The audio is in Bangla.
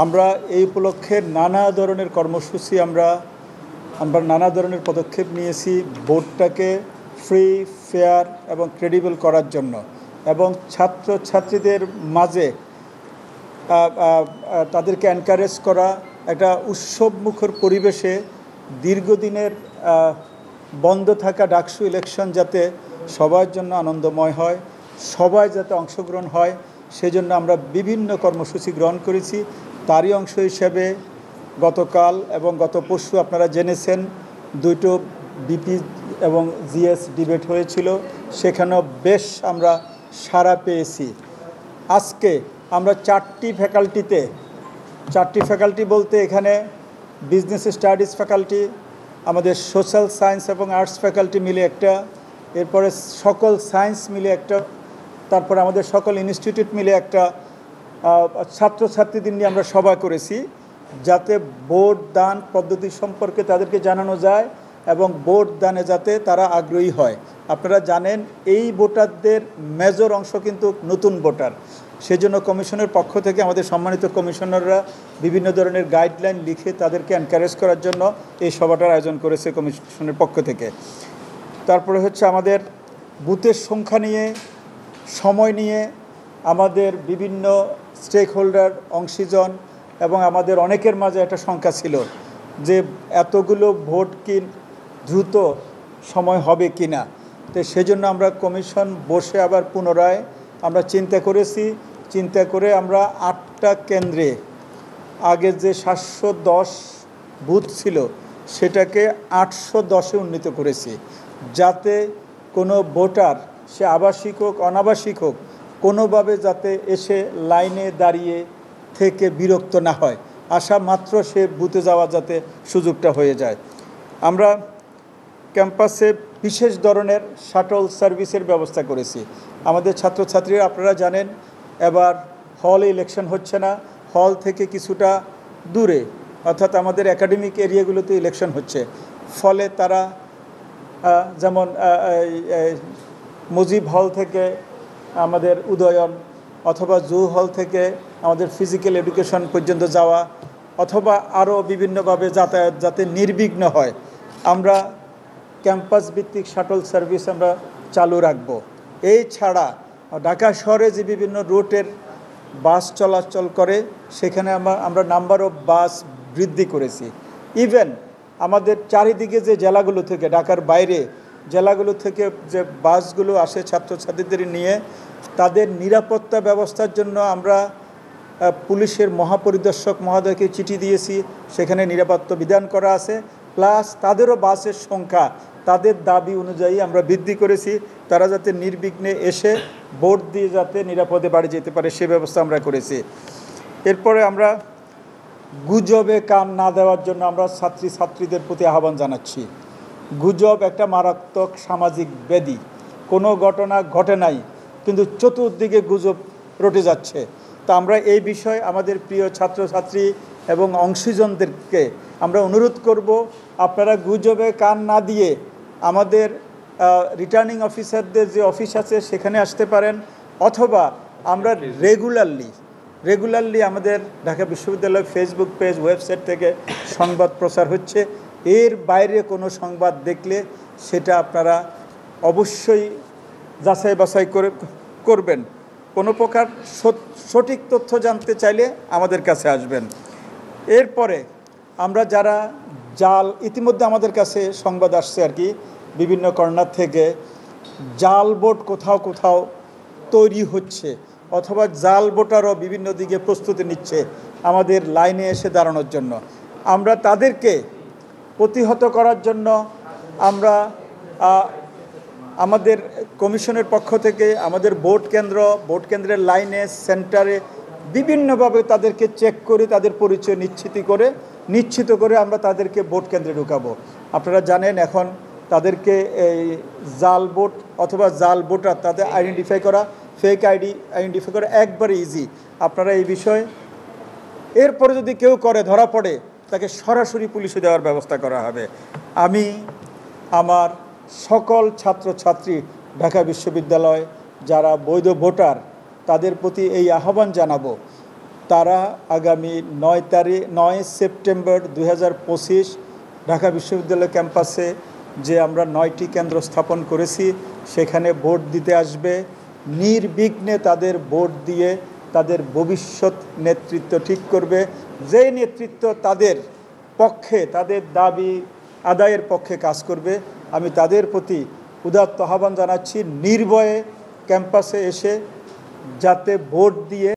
আমরা এই উপলক্ষে নানা ধরনের কর্মসূচি আমরা নানা ধরনের পদক্ষেপ নিয়েছি ভোটটাকে ফ্রি, ফেয়ার এবং ক্রেডিবল করার জন্য এবং ছাত্রছাত্রীদের মাঝে তাদেরকে এনকারেজ করা, একটা উৎসবমুখর পরিবেশে দীর্ঘদিনের বন্ধ থাকা ডাকসু ইলেকশন যাতে সবার জন্য আনন্দময় হয়, সবাই যাতে অংশগ্রহণ হয়, সেজন্য আমরা বিভিন্ন কর্মসূচি গ্রহণ করেছি। তারই অংশ হিসেবে গতকাল এবং গত পরশু আপনারা জেনেছেন দুটো বিপি এবং জিএস ডিবেট হয়েছিল, সেখানেও বেশ আমরা সাড়া পেয়েছি। আজকে আমরা চারটি ফ্যাকাল্টি বলতে এখানে বিজনেস স্টাডিজ ফ্যাকাল্টি, আমাদের সোশ্যাল সায়েন্স এবং আর্টস ফ্যাকাল্টি মিলে একটা, এরপরে সকল সায়েন্স মিলে একটা, তারপরে আমাদের সকল ইনস্টিটিউট মিলে একটা ছাত্রছাত্রীদের নিয়ে আমরা সভা করেছি যাতে ভোট দান পদ্ধতি সম্পর্কে তাদেরকে জানানো যায় এবং ভোট দানে যাতে তারা আগ্রহী হয়। আপনারা জানেন এই ভোটারদের মেজর অংশ কিন্তু নতুন ভোটার, সেজন্য কমিশনের পক্ষ থেকে আমাদের সম্মানিত কমিশনাররা বিভিন্ন ধরনের গাইডলাইন লিখে তাদেরকে এনকারেজ করার জন্য এই সভাটার আয়োজন করেছে কমিশনের পক্ষ থেকে। তারপরে হচ্ছে আমাদের বুথের সংখ্যা নিয়ে, সময় নিয়ে আমাদের বিভিন্ন স্টেক হোল্ডার, অংশীজন এবং আমাদের অনেকের মাঝে একটা শঙ্কা ছিল যে এতগুলো ভোট কি দ্রুত সময় হবে কি না। তো সেজন্য আমরা কমিশন বসে আবার পুনরায় আমরা চিন্তা করে আমরা 8টা কেন্দ্রে আগে যে 710 বুথ ছিল সেটাকে 810-এ উন্নীত করেছি, যাতে কোনো ভোটার, সে আবাসিক হোক অনাবাসিক হোক, কোনোভাবে যাতে এসে লাইনে দাঁড়িয়ে থেকে বিরক্ত না হয়, আসা মাত্র সে বুথে যাওয়া যাতে সুযোগটা হয়ে যায়। আমরা ক্যাম্পাসে বিশেষ ধরনের শাটল সার্ভিসের ব্যবস্থা করেছি। আমাদের ছাত্রছাত্রীরা, আপনারা জানেন এবার হলে ইলেকশন হচ্ছে না, হল থেকে কিছুটা দূরে অর্থাৎ আমাদের একাডেমিক এরিয়াগুলোতে ইলেকশন হচ্ছে, ফলে তারা যেমন মুজিব হল থেকে আমাদের উদয়ন অথবা জু হল থেকে আমাদের ফিজিক্যাল এডুকেশন পর্যন্ত যাওয়া অথবা আরও বিভিন্নভাবে যাতায়াত যাতে নির্বিঘ্ন হয়, আমরা ক্যাম্পাস ভিত্তিক শাটল সার্ভিস আমরা চালু রাখব। এই ছাড়া ঢাকা শহরে যে বিভিন্ন রুটের বাস চলাচল করে সেখানে আমরা নাম্বার অফ বাস বৃদ্ধি করেছি। ইভেন আমাদের চারিদিকে যে জেলাগুলো থেকে, ঢাকার বাইরে জেলাগুলো থেকে যে বাসগুলো আসে ছাত্রছাত্রীদের নিয়ে, তাদের নিরাপত্তা ব্যবস্থার জন্য আমরা পুলিশের মহাপরিদর্শক মহোদয়কে চিঠি দিয়েছি, সেখানে নিরাপত্তা বিধান করা আছে, প্লাস তাদেরও বাসের সংখ্যা তাদের দাবি অনুযায়ী আমরা বৃদ্ধি করেছি, তারা যাতে নির্বিঘ্নে এসে ভোট দিয়ে যাতে নিরাপদে বাড়ি যেতে পারে সে ব্যবস্থা আমরা করেছি। এরপরে আমরা গুজবে কান না দেওয়ার জন্য আমরা ছাত্রীদের প্রতি আহ্বান জানাচ্ছি। গুজব একটা মারাত্মক সামাজিক ব্যাধি, কোনো ঘটনা ঘটে নাই কিন্তু চতুর্দিকে গুজব রটে যাচ্ছে। তা আমরা এই বিষয়ে আমাদের প্রিয় ছাত্রছাত্রী এবং অংশীজনদেরকে আমরা অনুরোধ করব, আপনারা গুজবে কান না দিয়ে আমাদের রিটার্নিং অফিসারদের যে অফিস আছে সেখানে আসতে পারেন, অথবা আমরা রেগুলারলি আমাদের ঢাকা বিশ্ববিদ্যালয় ফেসবুক পেজ, ওয়েবসাইট থেকে সংবাদ প্রচার হচ্ছে। এর বাইরে কোনো সংবাদ দেখলে সেটা আপনারা অবশ্যই যাচাই বাছাই করবেন। কোনো প্রকার সঠিক তথ্য জানতে চাইলে আমাদের কাছে আসবেন। এরপরে আমরা যারা জাল, ইতিমধ্যে আমাদের কাছে সংবাদ আসছে আর কি বিভিন্ন কর্নার থেকে, জাল ভোট কোথাও তৈরি হচ্ছে অথবা জাল ভোটারও বিভিন্ন দিকে প্রস্তুতি নিচ্ছে আমাদের লাইনে এসে দাঁড়ানোর জন্য। আমরা তাদেরকে প্রতিহত করার জন্য আমরা আমাদের কমিশনের পক্ষ থেকে আমাদের ভোট কেন্দ্রের লাইনে, সেন্টারে বিভিন্নভাবে তাদেরকে চেক করে তাদের পরিচয় নিশ্চিত করে আমরা তাদেরকে ভোট কেন্দ্রে ঢুকাবো। আপনারা জানেন এখন তাদেরকে এই জাল ভোট অথবা জাল ভোটার তাদের আইডেন্টিফাই করা, ফেক আইডি আইডেন্টিফাই করা একবারে ইজি। আপনারা এই বিষয়ে এরপরে যদি কেউ করে ধরা পড়ে তাকে সরাসরি পুলিশে দেওয়ার ব্যবস্থা করা হবে। আমি আমার সকল ছাত্রছাত্রী, ঢাকা বিশ্ববিদ্যালয় যারা বৈধ ভোটার, তাদের প্রতি এই আহ্বান জানাবো, তারা আগামী 9 সেপ্টেম্বর 2025 ঢাকা বিশ্ববিদ্যালয় ক্যাম্পাসে যে আমরা 9টি কেন্দ্র স্থাপন করেছি সেখানে ভোট দিতে আসবে। নির্বিঘ্নে তাদের ভোট দিয়ে তাদের ভবিষ্যৎ নেতৃত্ব ঠিক করবে, যে নেতৃত্ব তাদের পক্ষে, তাদের দাবি আদায়ের পক্ষে কাজ করবে। আমি তাদের প্রতি উদাত্ত আহ্বান জানাচ্ছি নির্ভয়ে ক্যাম্পাসে এসে যাতে ভোট দিয়ে